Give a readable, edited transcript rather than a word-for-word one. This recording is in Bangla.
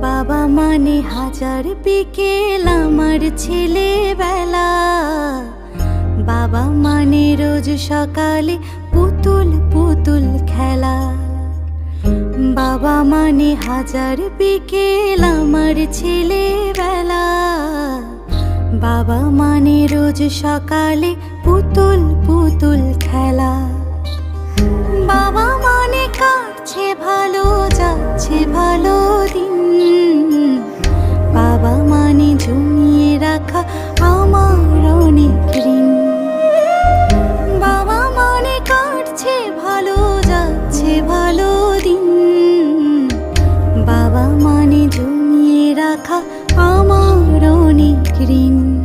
বাবা মানে হাজার বিকেল আমার ছেলেবেলা। বাবা মানে রোজ সকালে পুতুল পুতুল খেলা। বাবা মানে হাজার বিকেল আমার ছেলেবেলা। বাবা মানে রোজ সকালে পুতুল পুতুল খেলা। বাবা মানে কাটছে ভালো, যাচ্ছে ভালো দিন। বাবা মানে জমিয়ে রাখা আমার অনেক ঋণ। বাবা মানে কাটছে ভালো, যাচ্ছে ভালো দিন। বাবা মানে জমিয়ে রাখা আমার অনেক ঋণ।